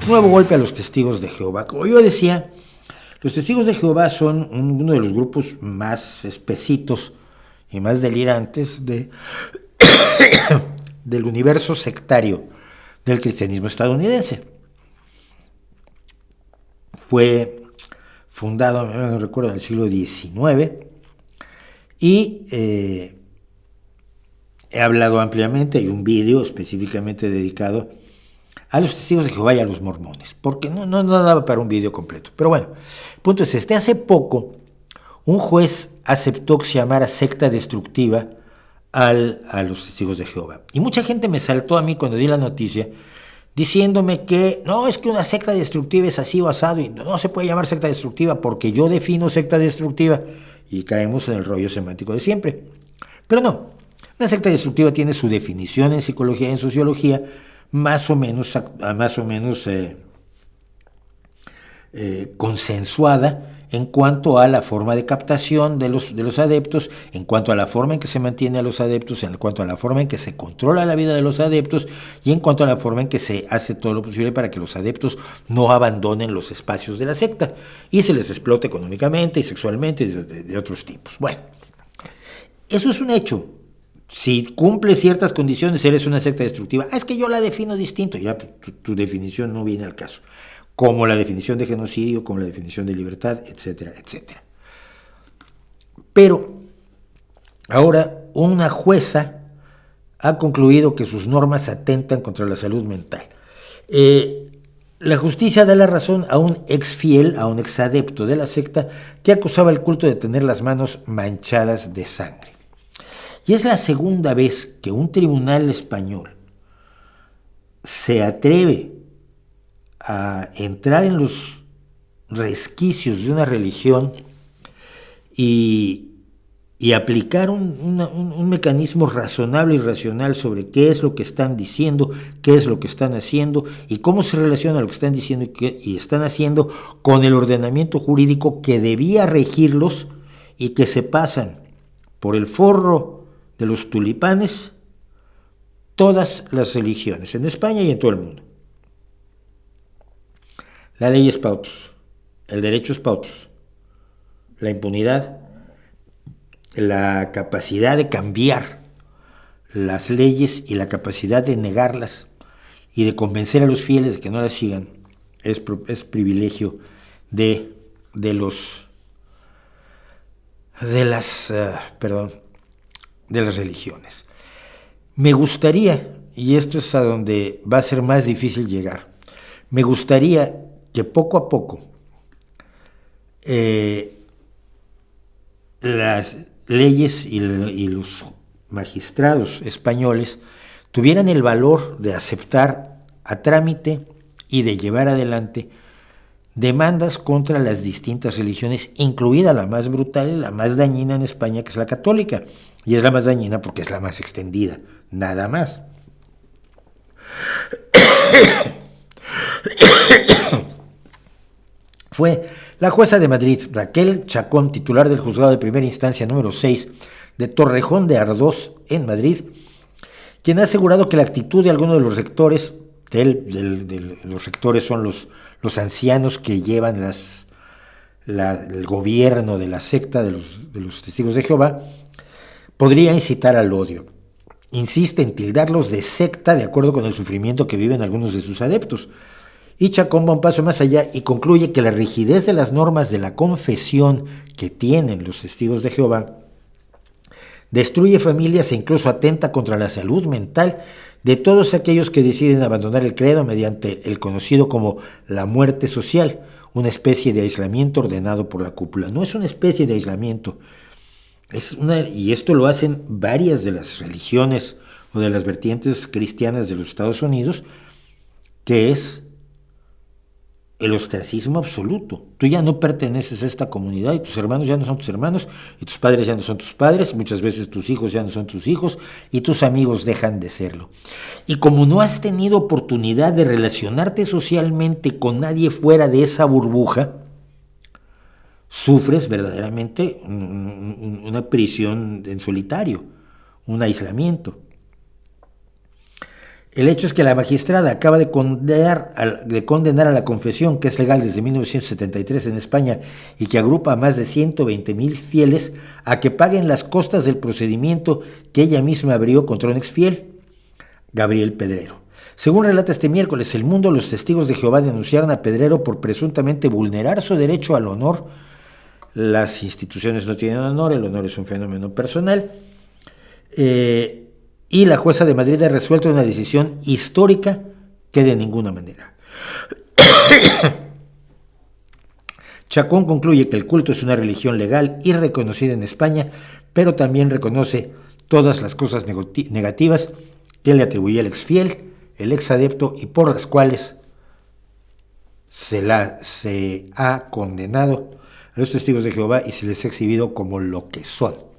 Nuevo golpe a los testigos de Jehová. Como yo decía, los testigos de Jehová son uno de los grupos más espesitos y más delirantes del universo sectario del cristianismo estadounidense. Fue fundado, no recuerdo, en el siglo XIX y he hablado ampliamente, hay un vídeo específicamente dedicado a los testigos de Jehová y a los mormones, porque no daba para un vídeo completo. Pero bueno, el punto es este: hace poco un juez aceptó que se llamara secta destructiva a los testigos de Jehová. Y mucha gente me saltó a mí cuando di la noticia, diciéndome que no, es que una secta destructiva es así o asado, y no se puede llamar secta destructiva porque yo defino secta destructiva, y caemos en el rollo semántico de siempre. Pero no, una secta destructiva tiene su definición en psicología y en sociología más o menos consensuada en cuanto a la forma de captación de los adeptos, en cuanto a la forma en que se mantiene a los adeptos, en cuanto a la forma en que se controla la vida de los adeptos y en cuanto a la forma en que se hace todo lo posible para que los adeptos no abandonen los espacios de la secta y se les explote económicamente y sexualmente y de otros tipos. Bueno, eso es un hecho. Si cumple ciertas condiciones, eres una secta destructiva. Es que yo la defino distinto. Ya tu definición no viene al caso. Como la definición de genocidio, como la definición de libertad, etcétera, etcétera. Pero ahora una jueza ha concluido que sus normas atentan contra la salud mental. La justicia da la razón a un ex fiel, a un ex adepto de la secta que acusaba al culto de tener las manos manchadas de sangre. Y es la segunda vez que un tribunal español se atreve a entrar en los resquicios de una religión y aplicar un mecanismo razonable y racional sobre qué es lo que están diciendo, qué es lo que están haciendo y cómo se relaciona lo que están diciendo y están haciendo con el ordenamiento jurídico que debía regirlos y que se pasan por el forro de los tulipanes todas las religiones, en España y en todo el mundo. La ley es para otros, el derecho es para otros, la impunidad, la capacidad de cambiar las leyes y la capacidad de negarlas y de convencer a los fieles de que no las sigan es privilegio de las religiones. Me gustaría, y esto es a donde va a ser más difícil llegar, me gustaría que poco a poco las leyes y los magistrados españoles tuvieran el valor de aceptar a trámite y de llevar adelante demandas contra las distintas religiones, incluida la más brutal y la más dañina en España, que es la católica. Y es la más dañina porque es la más extendida, nada más. Fue la jueza de Madrid, Raquel Chacón, titular del juzgado de primera instancia número 6 de Torrejón de Ardoz, en Madrid, quien ha asegurado que la actitud de algunos de los rectores, los rectores son los ancianos que llevan el gobierno de la secta de los testigos de Jehová, podría incitar al odio. Insiste en tildarlos de secta de acuerdo con el sufrimiento que viven algunos de sus adeptos. Y Chacón va un paso más allá y concluye que la rigidez de las normas de la confesión que tienen los testigos de Jehová destruye familias e incluso atenta contra la salud mental de todos aquellos que deciden abandonar el credo mediante el conocido como la muerte social, una especie de aislamiento ordenado por la cúpula. No es una especie de aislamiento, y esto lo hacen varias de las religiones o de las vertientes cristianas de los Estados Unidos, que es el ostracismo absoluto. Tú ya no perteneces a esta comunidad y tus hermanos ya no son tus hermanos y tus padres ya no son tus padres, muchas veces tus hijos ya no son tus hijos y tus amigos dejan de serlo. Y como no has tenido oportunidad de relacionarte socialmente con nadie fuera de esa burbuja, sufres verdaderamente una prisión en solitario, un aislamiento. El hecho es que la magistrada acaba de condenar a la confesión, que es legal desde 1973 en España y que agrupa a más de 120,000 fieles, a que paguen las costas del procedimiento que ella misma abrió contra un exfiel, Gabriel Pedrero. Según relata este miércoles El Mundo, los testigos de Jehová denunciaron a Pedrero por presuntamente vulnerar su derecho al honor. Las instituciones no tienen honor, el honor es un fenómeno personal. Y la jueza de Madrid ha resuelto una decisión histórica que de ninguna manera. Chacón concluye que el culto es una religión legal y reconocida en España, pero también reconoce todas las cosas negativas que le atribuye el exfiel, el exadepto, y por las cuales se ha condenado a los testigos de Jehová y se les ha exhibido como lo que son.